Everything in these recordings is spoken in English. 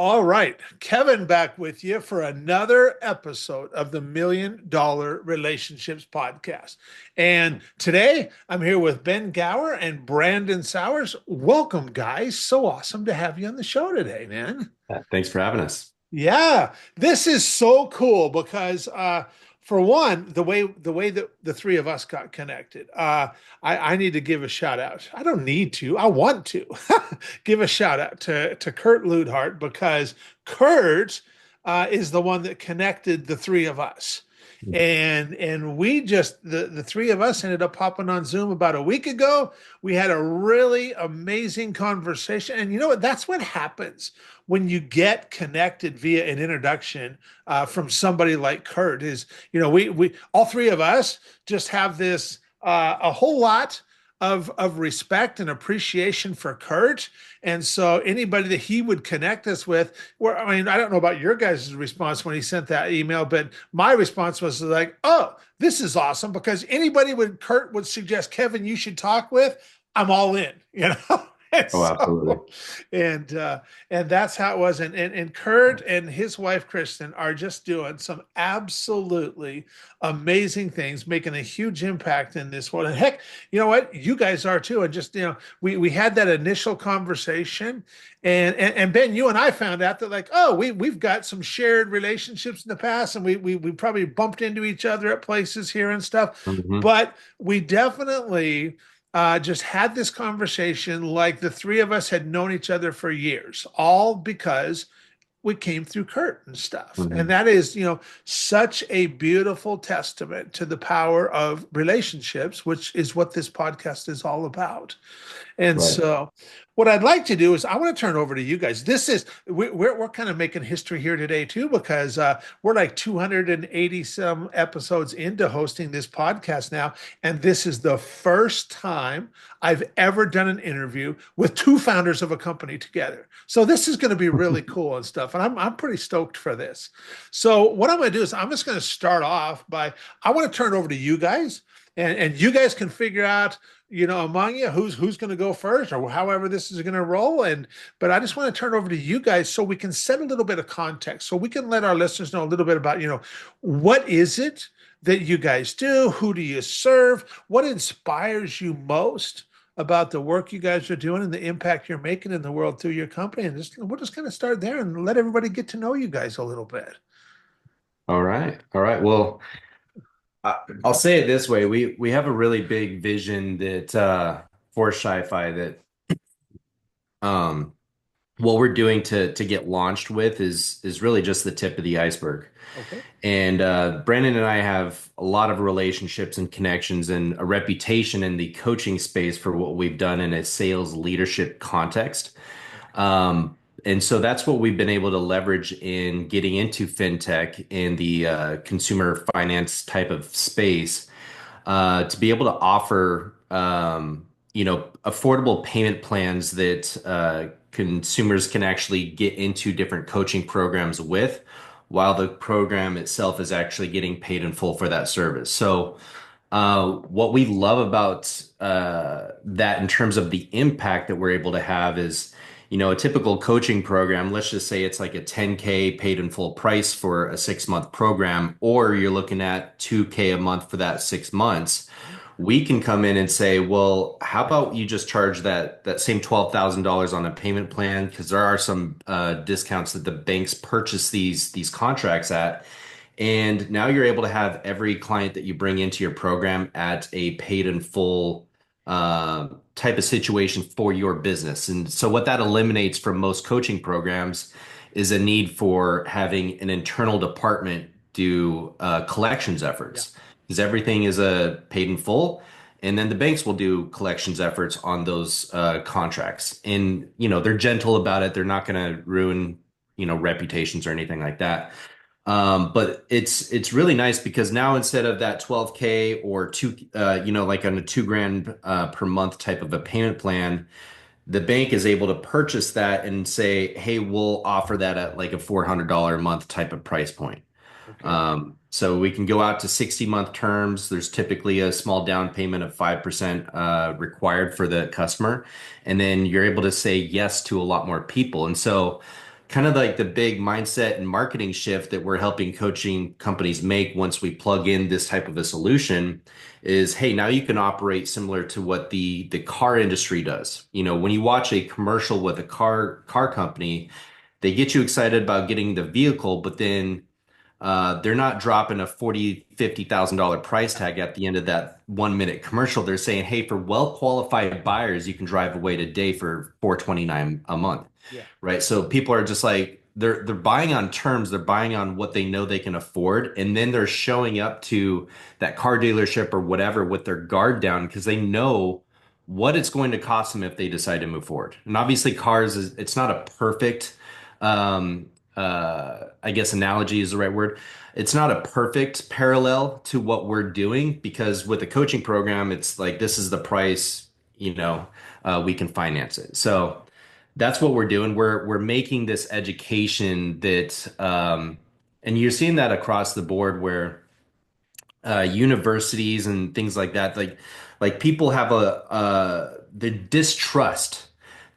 All right, Kevin back with you for another episode of the $1 Million Relationships Podcast. And today I'm here with Ben Gower and Brandon Sowers. Welcome, guys. So awesome to have you on the show today, man. Thanks for having us. Yeah, this is so cool because for one, the way that the three of us got connected, I need to give a shout out. I don't need to, I want to give a shout out to Kurt Ludhart because Kurt is the one that connected the three of us. And we just the three of us ended up popping on Zoom about a week ago. We had a really amazing conversation. And you know what? That's what happens when you get connected via an introduction from somebody like Kurt. Is we all three of us just have this a whole lot of respect and appreciation for Kurt. And so anybody that he would connect us with, I don't know about your guys' response when he sent that email, but my response was like, oh, this is awesome because anybody Kurt would suggest, Kevin, you should talk with, I'm all in, you know? And Oh, absolutely. so, and and that's how it was. And Kurt and his wife Kristen are just doing some absolutely amazing things, making a huge impact in this world. And heck, you know what? You guys are too. And just we had that initial conversation, and Ben, you and I found out that like, oh, we've got some shared relationships in the past, and we probably bumped into each other at places here and stuff, hmm but we definitely just had this conversation like the three of us had known each other for years, all because we came through Kurt and stuff. And hmm that is, such a beautiful testament to the power of relationships, which is what this podcast is all about. And Right. so, what I'd like to do is I want to turn over to you guys. We're kind of making history here today too because we're like 280 some episodes into hosting this podcast now, and this is the first time I've ever done an interview with two founders of a company together. So this is going to be really cool and stuff, and I'm pretty stoked for this. So what I'm going to do is I'm just going to start off by I want to turn it over to you guys, and you guys can figure out among you who's going to go first or however this is going to roll. But I just want to turn over to you guys so we can set a little bit of context, so we can let our listeners know a little bit about what is it that you guys do, who do you serve, what inspires you most about the work you guys are doing and the impact you're making in the world through your company. And we'll just kind of start there and let everybody get to know you guys a little bit. All right. All right. Well, I'll say it this way. We have a really big vision that for Sci-Fi that um what we're doing to get launched with is really just the tip of the iceberg. Okay. And Brandon and I have a lot of relationships and connections and a reputation in the coaching space for what we've done in a sales leadership context. And so that's what we've been able to leverage in getting into fintech in the consumer finance type of space to be able to offer affordable payment plans that consumers can actually get into different coaching programs with, while the program itself is actually getting paid in full for that service. So what we love about that in terms of the impact that we're able to have is, a typical coaching program, let's just say it's like a 10K paid in full price for a 6 month program, or you're looking at 2K a month for that 6 months. We can come in and say, well, how about you just charge that same $12,000 on a payment plan? Because there are some discounts that the banks purchase these contracts at. And now you're able to have every client that you bring into your program at a paid in full type of situation for your business. And so what that eliminates from most coaching programs is a need for having an internal department do collections Yeah. efforts, because everything is a paid in full. And then the banks will do collections efforts on those contracts. And, they're gentle about it. They're not going to ruin, reputations or anything like that. But it's really nice because now instead of that 12K or like on a 2 grand per month type of a payment plan, the bank is able to purchase that and say, hey, we'll offer that at like a $400 a month type of price point. Okay. So we can go out to 60-month terms. There's typically a small down payment of 5% required for the customer. And then you're able to say yes to a lot more people. And so kind of like the big mindset and marketing shift that we're helping coaching companies make once we plug in this type of a solution is, hey, now you can operate similar to what the car industry does. You know, when you watch a commercial with a car company, they get you excited about getting the vehicle, but then they're not dropping a 40, $50,000 price tag at the end of that 1 minute commercial. They're saying, hey, for well-qualified buyers, you can drive away today for 429 a month, Yeah. right? So people are just like they're buying on terms, they're buying on what they know they can afford, and then they're showing up to that car dealership or whatever with their guard down because they know what it's going to cost them if they decide to move forward. And obviously, cars is it's not a perfect I guess analogy is the right word. It's not a perfect parallel to what we're doing because with the coaching program, it's like this is the price, we can finance it. So that's what we're doing. We're making this education that and you're seeing that across the board where universities and things like that. Like people have the distrust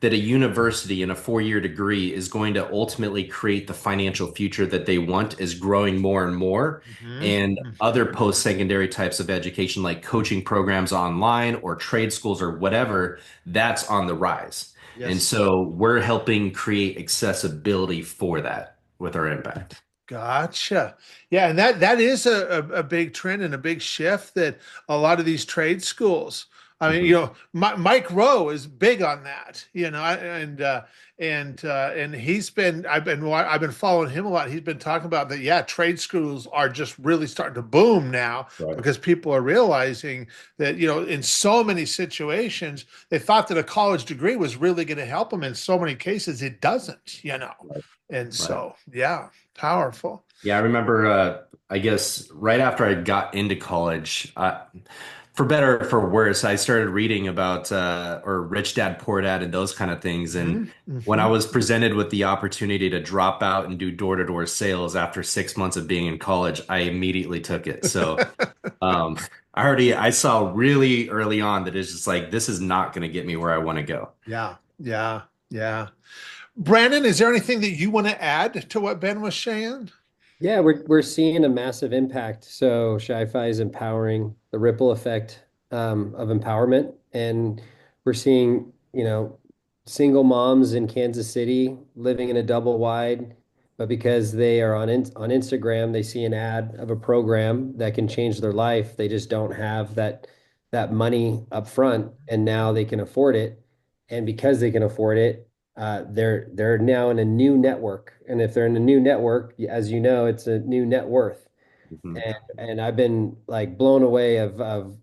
that a university in a 4-year degree is going to ultimately create the financial future that they want is growing more and more. Hmm. And other post-secondary types of education, like coaching programs online or trade schools or whatever, that's on the rise. And Yes. so we're helping create accessibility for that with our impact. Gotcha. Yeah, and that is a big trend and a big shift that a lot of these trade schools. I mean, Mhm. Mike Rowe is big on that. And I've been following him a lot. He's been talking about that. Yeah, trade schools are just really starting to boom now Right. because people are realizing that in so many situations they thought that a college degree was really going to help them. In so many cases, it doesn't. Right. And Right. so, yeah, powerful. Yeah, I remember, I guess right after I got into college, for better or for worse, I started reading about, or Rich Dad, Poor Dad and those kind of things. And Hmm. when I Hmm. was presented with the opportunity to drop out and do door-to-door sales after 6 months of being in college, I immediately took it. So, um, I saw really early on that it's just like, this is not going to get me where I want to go. Yeah, yeah, yeah. Brandon, is there anything that you want to add to what Ben was saying? Yeah, we're seeing a massive impact. So Shi-Fi is empowering the ripple effect of empowerment, and we're seeing, single moms in Kansas City living in a double wide, but because they are on Instagram, they see an ad of a program that can change their life. They just don't have that money up front, and now they can afford it. And because they can afford it, they're now in a new network, and if they're in a new network, as you know, it's a new net worth. Mhm. And I've been like blown away of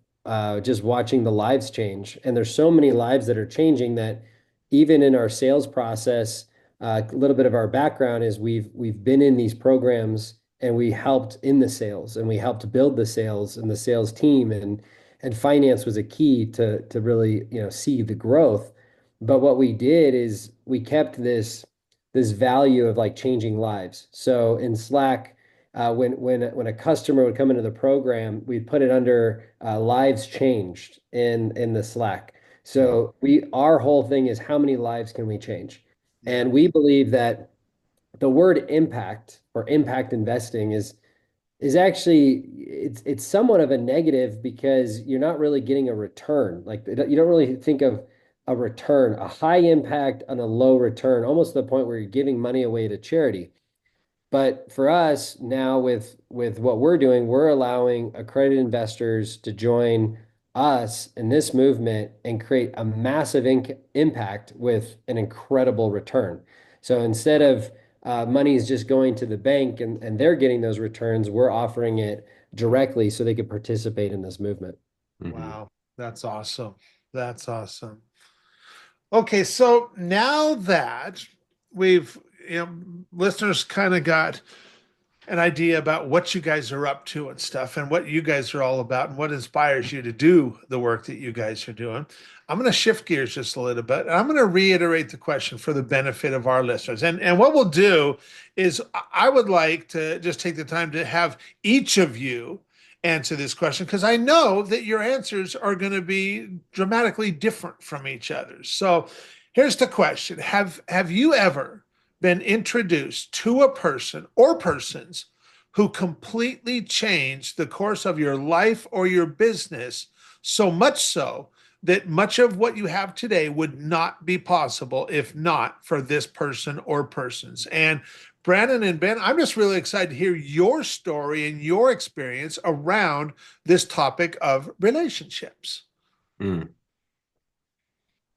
just watching the lives change. And there's so many lives that are changing that even in our sales process, a little bit of our background is we've been in these programs and we helped in the sales and we helped build the sales and the sales team, and finance was a key to really see the growth. But what we did is we kept this value of like changing lives. So in Slack, when a customer would come into the program, we'd put it under lives changed in the Slack. Mhm. So our whole thing is how many lives can we change? Yeah. And we believe that the word impact or impact investing is actually it's somewhat of a negative because you're not really getting a return. Like you don't really think of a return, a high impact on a low return, almost to the point where you're giving money away to charity. But for us now with what we're doing, we're allowing accredited investors to join us in this movement and create a massive impact with an incredible return. So instead of money is just going to the bank and they're getting those returns, we're offering it directly so they could participate in this movement. Mhm. Wow, that's awesome. That's awesome. Okay, so now that we've, listeners kind of got an idea about what you guys are up to and stuff and what you guys are all about and what inspires you to do the work that you guys are doing. I'm going to shift gears just a little bit and I'm going to reiterate the question for the benefit of our listeners. And what we'll do is I would like to just take the time to have each of you answer this question because I know that your answers are going to be dramatically different from each other. So here's the question. Have you ever been introduced to a person or persons who completely changed the course of your life or your business, so much so that much of what you have today would not be possible if not for this person or persons. And Brandon and Ben, I'm just really excited to hear your story and your experience around this topic of relationships. Mm.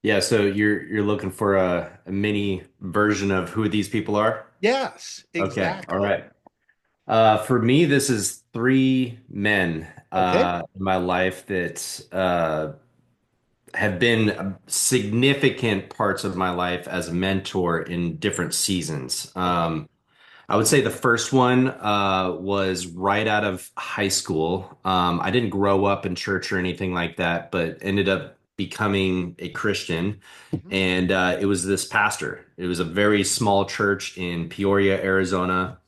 Yeah, so you're looking for a mini version of who these people are? Yes, Okay, all exactly. right. For me, this is three men Okay. in my life that have been significant parts of my life as a mentor in different seasons. Okay. I would say the first one was right out of high school. I didn't grow up in church or anything like that, but ended up becoming a Christian. Mhm. And it was this pastor. It was a very small church in Peoria, Arizona.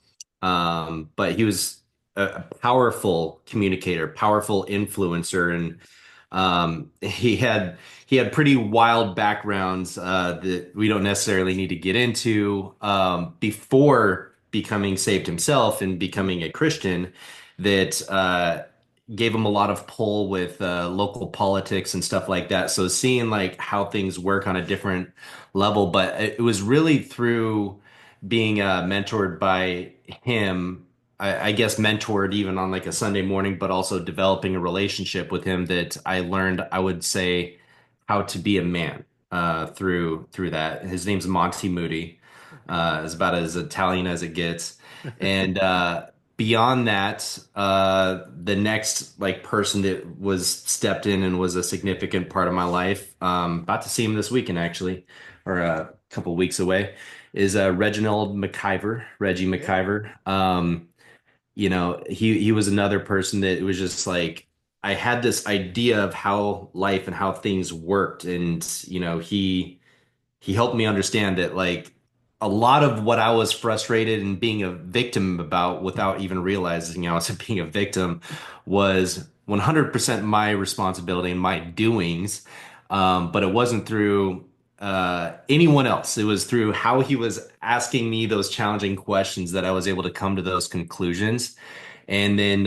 But he was a powerful communicator, powerful influencer, and he had pretty wild backgrounds that we don't necessarily need to get into before becoming saved himself and becoming a Christian that gave him a lot of pull with local politics and stuff like that. So seeing like how things work on a different level, but it was really through being mentored by him. I guess mentored even on like a Sunday morning, but also developing a relationship with him that I learned, I would say, how to be a man through that. His name's Monty Moody. Okay. Is about as Italian as it gets. And beyond that, the next like person that was stepped in and was a significant part of my life, about to see him this weekend actually, or a couple weeks away, is Reginald McIver, Reggie Okay. McIver. He was another person that it was just like I had this idea of how life and how things worked, and he helped me understand that like a lot of what I was frustrated and being a victim about without even realizing I was being a victim was 100% my responsibility and my doings. But it wasn't through anyone else. It was through how he was asking me those challenging questions that I was able to come to those conclusions. And then,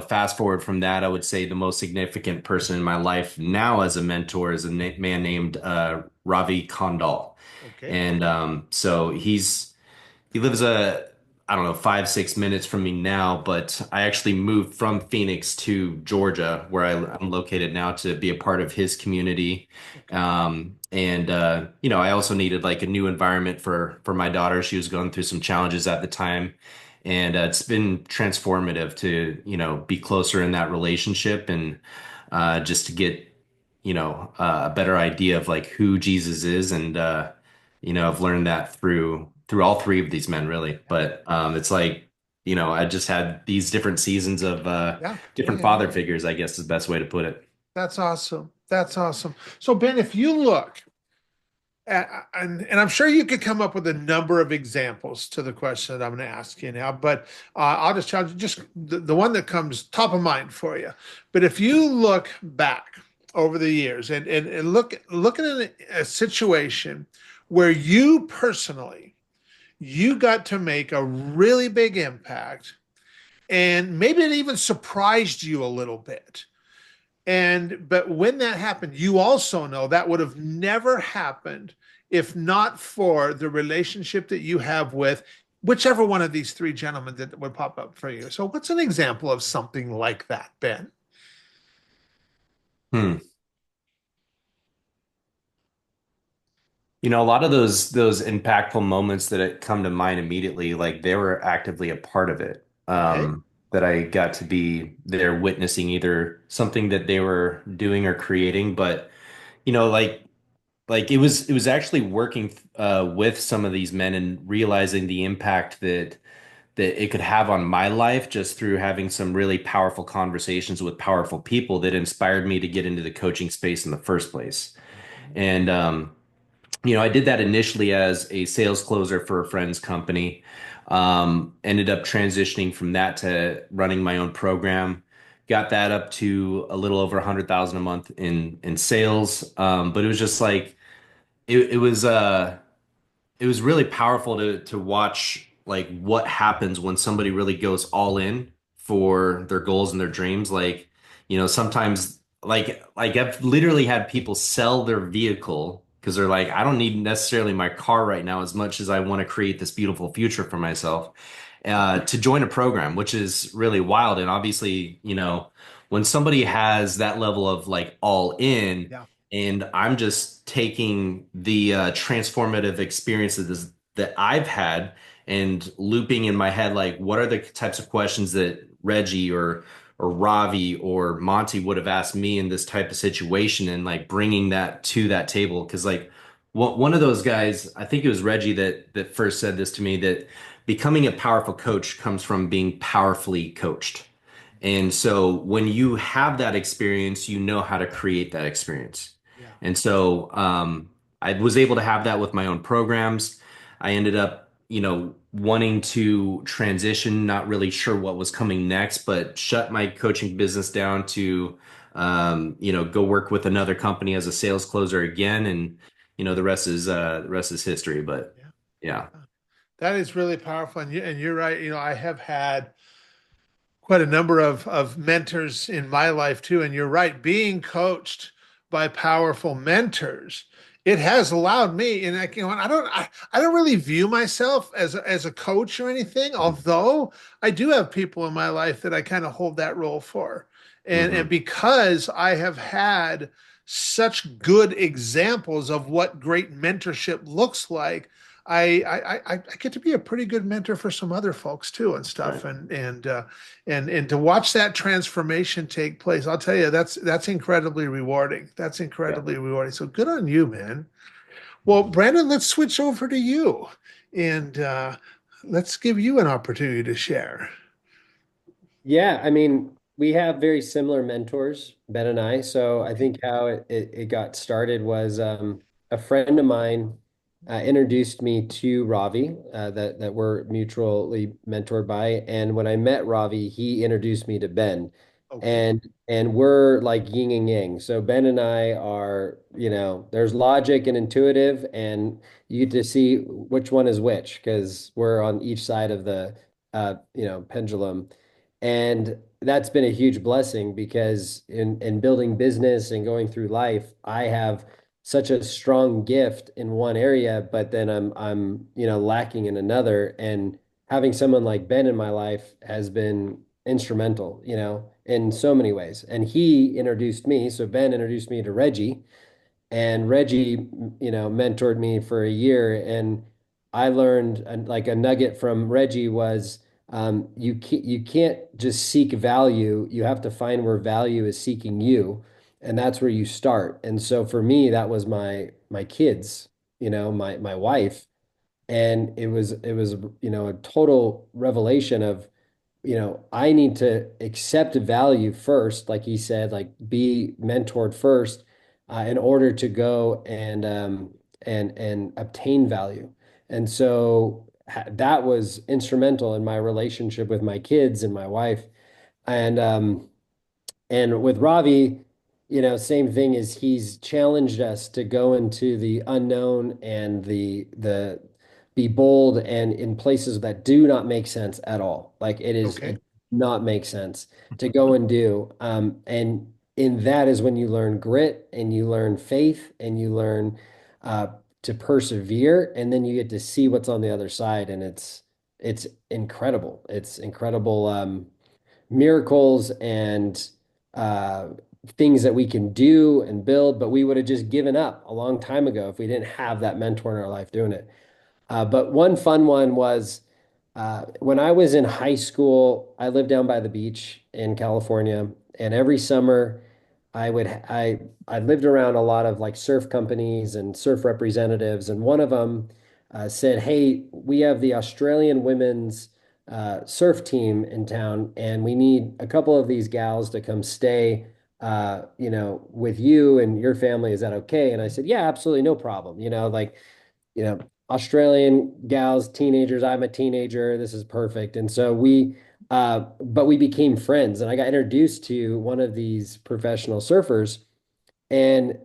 fast forward from that, I would say the most significant person in my life now as a mentor is a man named Ravi Kandal. Okay. And so he lives I don't know, 5, 6 minutes from me now, but I actually moved from Phoenix to Georgia, where I'm located now, to be a part of his community. Okay. And I also needed like a new environment for my daughter. She was going through some challenges at the time, and it's been transformative to be closer in that relationship and just to get a better idea of like who Jesus is. And I've learned that through all three of these men really. Yeah. But it's like I just had these different seasons of Yeah. Yeah. different Yeah. father Yeah. figures, I guess is the best way to put it. That's awesome. That's awesome. So Ben, if you look and I'm sure you could come up with a number of examples to the question that I'm going to ask you now, but I'll just challenge you, just the one that comes top of mind for you. But if you look back over the years and look at a situation where you personally you got to make a really big impact and maybe it even surprised you a little bit. And but when that happened, you also know that would have never happened if not for the relationship that you have with whichever one of these three gentlemen that would pop up for you. So what's an example of something like that, Ben? Hmm. A lot of those impactful moments that come to mind immediately, like they were actively a part of it. Okay. That I got to be there witnessing either something that they were doing or creating, but like it was actually working with some of these men and realizing the impact that it could have on my life just through having some really powerful conversations with powerful people that inspired me to get into the coaching space in the first place. Mhm. And I did that initially as a sales closer for a friend's company. Ended up transitioning from that to running my own program. Got that up to a little over 100,000 a month in sales. But it was just like it was. it was really powerful to watch like what happens when somebody really goes all in for their goals and their dreams. Like, sometimes like I've literally had people sell their vehicle because they're like, I don't need necessarily my car right now as much as I want to create this beautiful future for myself, to join a program, which is really wild. And obviously, when somebody has that level of like all in, Yeah. and I'm just taking the transformative experiences that I've had and looping in my head, like, what are the types of questions that Reggie or Ravi or Monty would have asked me in this type of situation, and like bringing that to that table. Because like one of those guys, I think it was Reggie that first said this to me, that becoming a powerful coach comes from being powerfully coached. And so when you have that experience, you know how to create that experience. Yeah. And so I was able to have that with my own programs. I ended up, wanting to transition, not really sure what was coming next, but shut my coaching business down to, go work with another company as a sales closer again. And, the rest is history. But Yeah. yeah. That is really powerful. And you're right. I have had quite a number of mentors in my life too. And you're right, being coached by powerful mentors, it has allowed me, and I don't really view myself as a coach or anything, although I do have people in my life that I kind of hold that role for. And Hmm. because I have had such good examples of what great mentorship looks like, I get to be a pretty good mentor for some other folks too and stuff. Right. And to watch that transformation take place, I'll tell you, that's incredibly rewarding. That's Yeah. incredibly rewarding. So good on you, man. Well, Brandon, let's switch over to you, and let's give you an opportunity to share. Yeah, I mean, we have very similar mentors, Ben and I. So I think how it got started was a friend of mine introduced me to Ravi, that we're mutually mentored by. And when I met Ravi, he introduced me to Ben. Okay. And we're like yin and yang. So Ben and I are, there's logic and intuitive, and you get to see which one is which because we're on each side of the pendulum. And that's been a huge blessing because in building business and going through life, I have such a strong gift in one area, but then I'm lacking in another. And having someone like Ben in my life has been instrumental, in so many ways. And he introduced me, so Ben introduced me to Reggie, and Reggie, mentored me for a year, and I learned like a nugget from Reggie was you can't just seek value. You have to find where value is seeking you, and that's where you start. And so for me, that was my kids, my wife, and it was a total revelation of I need to accept value first, like he said, like be mentored first, in order to go and obtain value. And so that was instrumental in my relationship with my kids and my wife. And with Ravi, same thing is he's challenged us to go into the unknown and the be bold and in places that do not make sense at all. Like Okay. it not make sense to go and do. And in that is when you learn grit and you learn faith and you learn uh, to persevere, and then you get to see what's on the other side, and it's incredible. It's incredible. Miracles and uh, things that we can do and build, but we would have just given up a long time ago if we didn't have that mentor in our life doing it. But one fun one was when I was in high school, I lived down by the beach in California, and every summer I lived around a lot of like surf companies and surf representatives, and one of them said, "Hey, we have the Australian women's surf team in town, and we need a couple of these gals to come stay." With you and your family, is that okay? And I said, yeah, absolutely, no problem. Like, you know, Australian gals, teenagers. I'm a teenager. This is perfect. And so but we became friends, and I got introduced to one of these professional surfers, and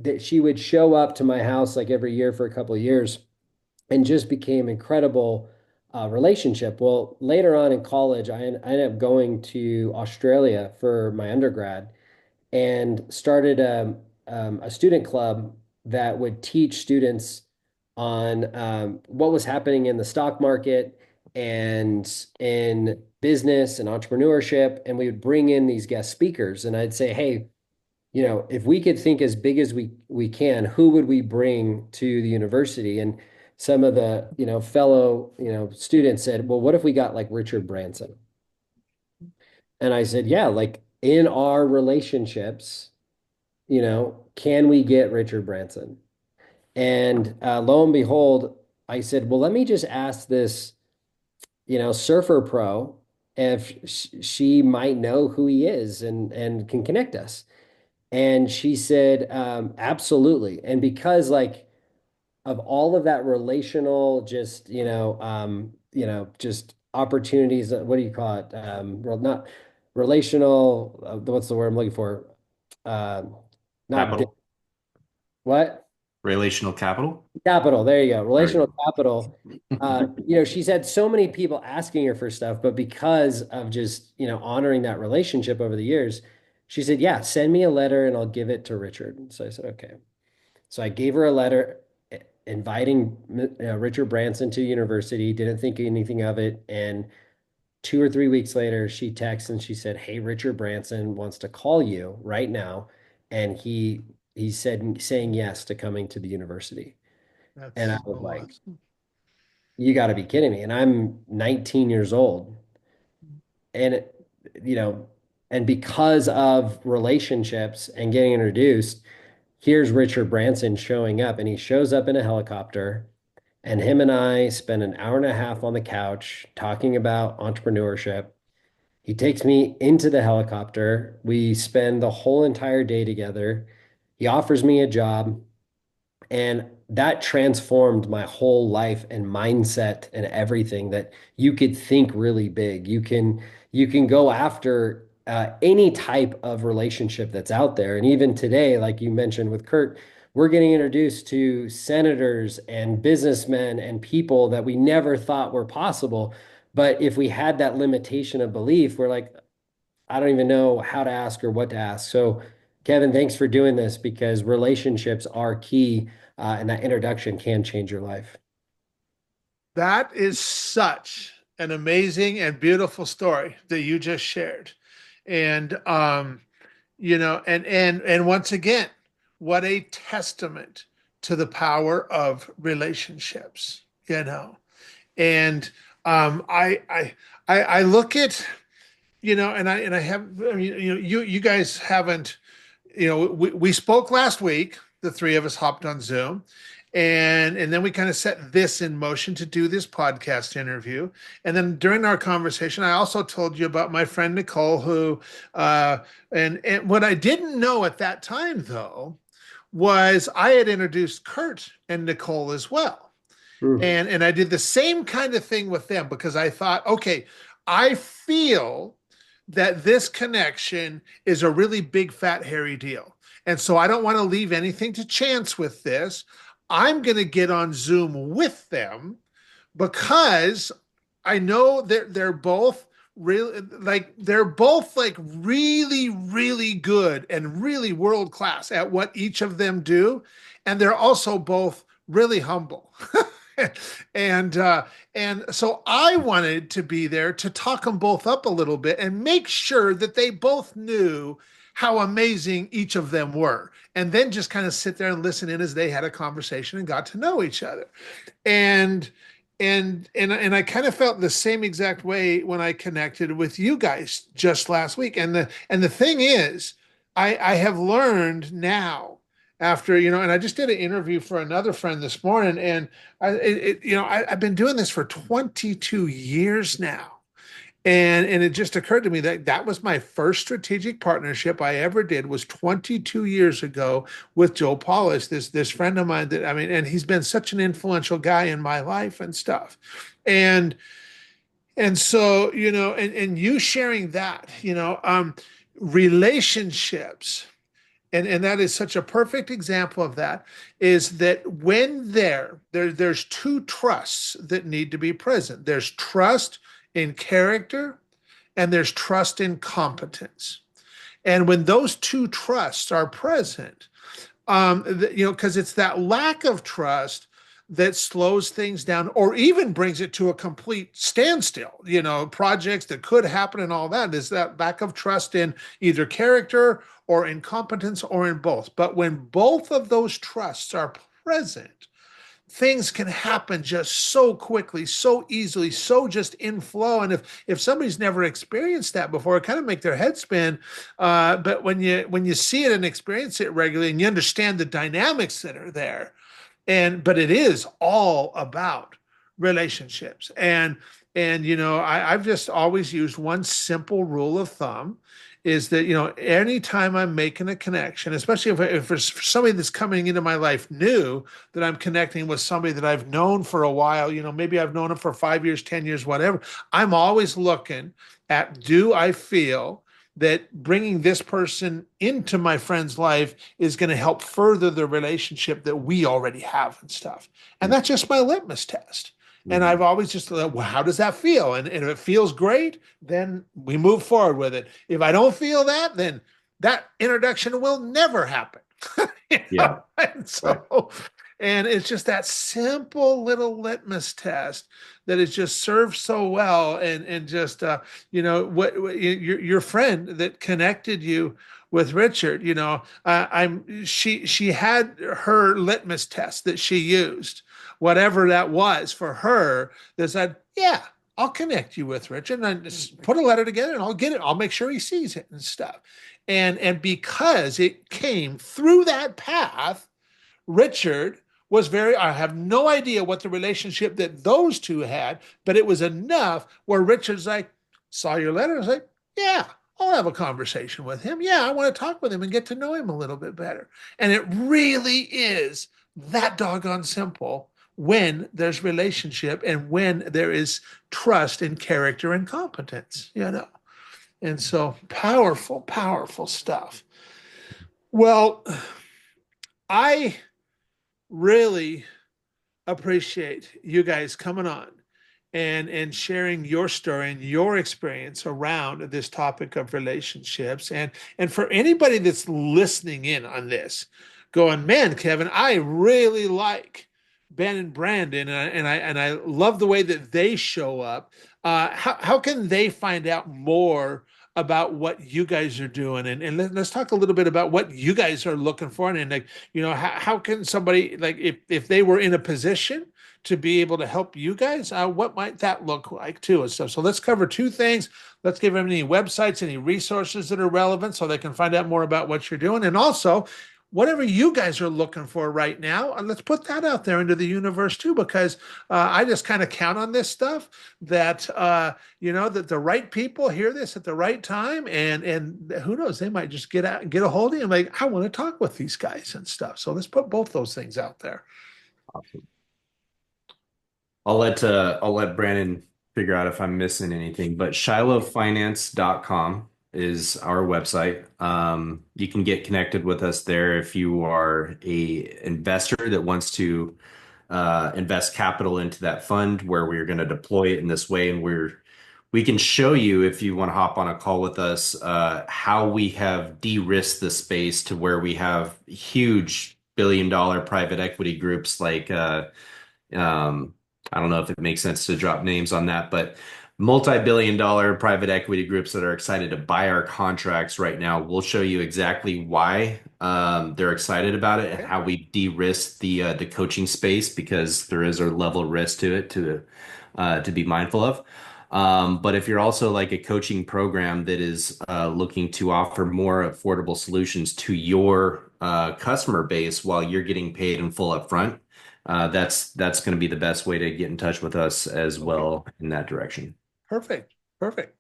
that she would show up to my house like every year for a couple of years. and just became incredible relationship. Well, later on in college, I ended up going to Australia for my undergrad and started a student club that would teach students on what was happening in the stock market and in business and entrepreneurship. And we would bring in these guest speakers, and I'd say, hey, if we could think as big as we can, who would we bring to the university? And some of the, fellow, students said, well, what if we got like Richard Branson? And I said, yeah, like in our relationships, can we get Richard Branson? And lo and behold, I said, well, let me just ask this, surfer pro if she might know who he is and can connect us. And she said, absolutely. And because like of all of that relational, just, just opportunities, what do you call it? Well, not relational, what's the word I'm looking for? Not di- Capital, what? relational capital. Capital. There you go. There Relational you capital. She's had so many people asking her for stuff, but because of just, honoring that relationship over the years, she said, yeah, send me a letter and I'll give it to Richard. So I said, okay. So I gave her a letter inviting Richard Branson to university, didn't think anything of it. And 2 or 3 weeks later, she texts and she said, hey, Richard Branson wants to call you right now. And he said saying yes to coming to the university. And I That's so was like, awesome. you got to be kidding me. And I'm 19 years old. And you know, and because of relationships and getting introduced, here's Richard Branson showing up, and he shows up in a helicopter. And him and I spend an hour and a half on the couch talking about entrepreneurship. He takes me into the helicopter. We spend the whole entire day together. He offers me a job. And that transformed my whole life and mindset and everything that you could think really big. You can go after any type of relationship that's out there. And even today, like you mentioned with Kurt, we're getting introduced to senators and businessmen and people that we never thought were possible. But if we had that limitation of belief, we're like, I don't even know how to ask or what to ask. So, Kevin, thanks for doing this because relationships are key, and that introduction can change your life. That is such an amazing and beautiful story that you just shared. And and once again, what a testament to the power of relationships, you know. And I look at, and I have, I mean, you guys haven't, we spoke last week, the three of us hopped on Zoom, and then we kind of set this in motion to do this podcast interview. And then during our conversation, I also told you about my friend Nicole, who and what I didn't know at that time though was I had introduced Kurt and Nicole as well. Mm. And I did the same kind of thing with them because I thought, okay, I feel that this connection is a really big fat hairy deal. And so I don't want to leave anything to chance with this. I'm going to get on Zoom with them because I know they're both really really good and really world class at what each of them do, and they're also both really humble. And so I wanted to be there to talk them both up a little bit and make sure that they both knew how amazing each of them were, and then just kind of sit there and listen in as they had a conversation and got to know each other. And and and I kind of felt the same exact way when I connected with you guys just last week. And the thing is, I have learned now after, and I just did an interview for another friend this morning, and I've been doing this for 22 years now. And it just occurred to me that that was my first strategic partnership I ever did was 22 years ago with Joe Paulus, this friend of mine that, I mean, and he's been such an influential guy in my life and stuff. And and so, and you sharing that, relationships and that is such a perfect example of that, is that when there's two trusts that need to be present. There's trust in character and there's trust in competence. And when those two trusts are present, because it's that lack of trust that slows things down or even brings it to a complete standstill. Projects that could happen and all that is that lack of trust in either character or incompetence or in both. But when both of those trusts are present, things can happen just so quickly, so easily, so just in flow. And if somebody's never experienced that before, it kind of make their head spin. But when you see it and experience it regularly, and you understand the dynamics that are there, but it is all about relationships. And I've just always used one simple rule of thumb is that anytime I'm making a connection, especially if it's somebody that's coming into my life new, that I'm connecting with somebody that I've known for a while, maybe I've known them for 5 years, 10 years, whatever. I'm always looking at, do I feel that bringing this person into my friend's life is going to help further the relationship that we already have and stuff. And that's just my litmus test. And Mhm. I've always just thought, well, how does that feel? And if it feels great, then we move forward with it. If I don't feel that, then that introduction will never happen. Yeah, And right. and it's just that simple little litmus test that has just served so well. And just, what your friend that connected you with Richard, she had her litmus test that she used, whatever that was for her, that said, yeah, I'll connect you with Richard and just put a letter together and I'll get it. I'll make sure he sees it and stuff. And because it came through that path, Richard was I have no idea what the relationship that those two had, but it was enough where Richard's like, saw your letter. I was like, yeah, I'll have a conversation with him. Yeah, I want to talk with him and get to know him a little bit better. And it really is that doggone simple when there's relationship and when there is trust in character and competence. And so powerful, powerful stuff. Well, I really appreciate you guys coming on and sharing your story and your experience around this topic of relationships. And for anybody that's listening in on this, going, man, Kevin, I really like Ben and Brandon, and I love the way that they show up. How can they find out more about what you guys are doing? And let's talk a little bit about what you guys are looking for. And like, how can somebody, like, if they were in a position to be able to help you guys, what might that look like too and stuff. So let's cover two things. Let's give them any websites, any resources that are relevant so they can find out more about what you're doing. And also, whatever you guys are looking for right now, let's put that out there into the universe too, because I just kind of count on this stuff that, that the right people hear this at the right time. And who knows, they might just get out and get a hold of you and like, I want to talk with these guys and stuff. So let's put both those things out there. Awesome. I'll let Brandon figure out if I'm missing anything, but shilohfinance.com is our website. You can get connected with us there if you are a investor that wants to invest capital into that fund where we're going to deploy it in this way, and we can show you if you want to hop on a call with us how we have de-risked the space to where we have huge billion-dollar private equity groups like um, I don't know if it makes sense to drop names on that, but multi-billion dollar private equity groups that are excited to buy our contracts right now. We'll show you exactly why they're excited about it and Okay. how we de-risk the coaching space, because there is a level of risk to it to be mindful of. But if you're also like a coaching program that is looking to offer more affordable solutions to your customer base while you're getting paid in full upfront, that's going to be the best way to get in touch with us as Okay. well in that direction. Perfect. Perfect.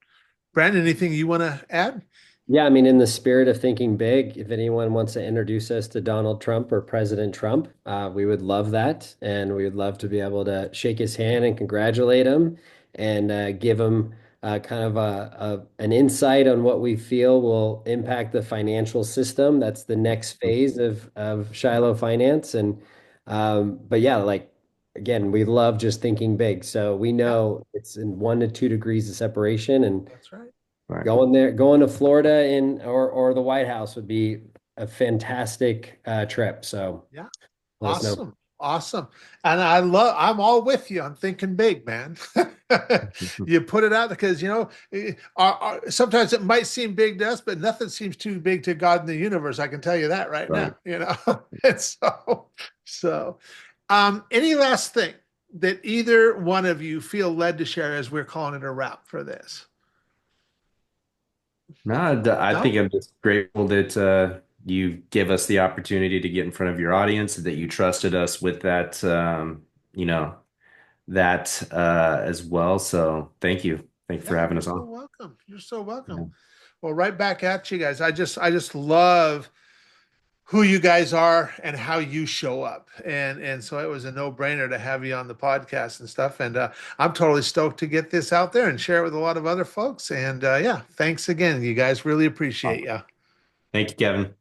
Brandon, anything you want to add? Yeah, I mean, in the spirit of thinking big, if anyone wants to introduce us to Donald Trump or President Trump, we would love that. And we would love to be able to shake his hand and congratulate him and give him kind of an insight on what we feel will impact the financial system. That's the next phase of Shiloh Finance. And but yeah, like again, we love just thinking big. So we Yeah, know it's in 1 to 2 degrees of separation, and that's right. Right. going to Florida or the White House would be a fantastic trip. So Yeah. let us know. Awesome. Awesome. And I'm all with you. I'm thinking big, man. You put it out because, sometimes it might seem big to us, but nothing seems too big to God in the universe. I can tell you that right Right. now. And any last thing that either one of you feel led to share as we're calling it a wrap for this? No, I think No? I'm just grateful that you give us the opportunity to get in front of your audience, that you trusted us with that, you know, that as well. So thank you. Thank you for Yeah, having you're us so on. welcome. You're so welcome. Yeah. Well, right back at you guys. I just love who you guys are and how you show up. And so it was a no-brainer to have you on the podcast and stuff. And I'm totally stoked to get this out there and share it with a lot of other folks. And yeah, thanks again. You guys really appreciate you. Thank you, Kevin.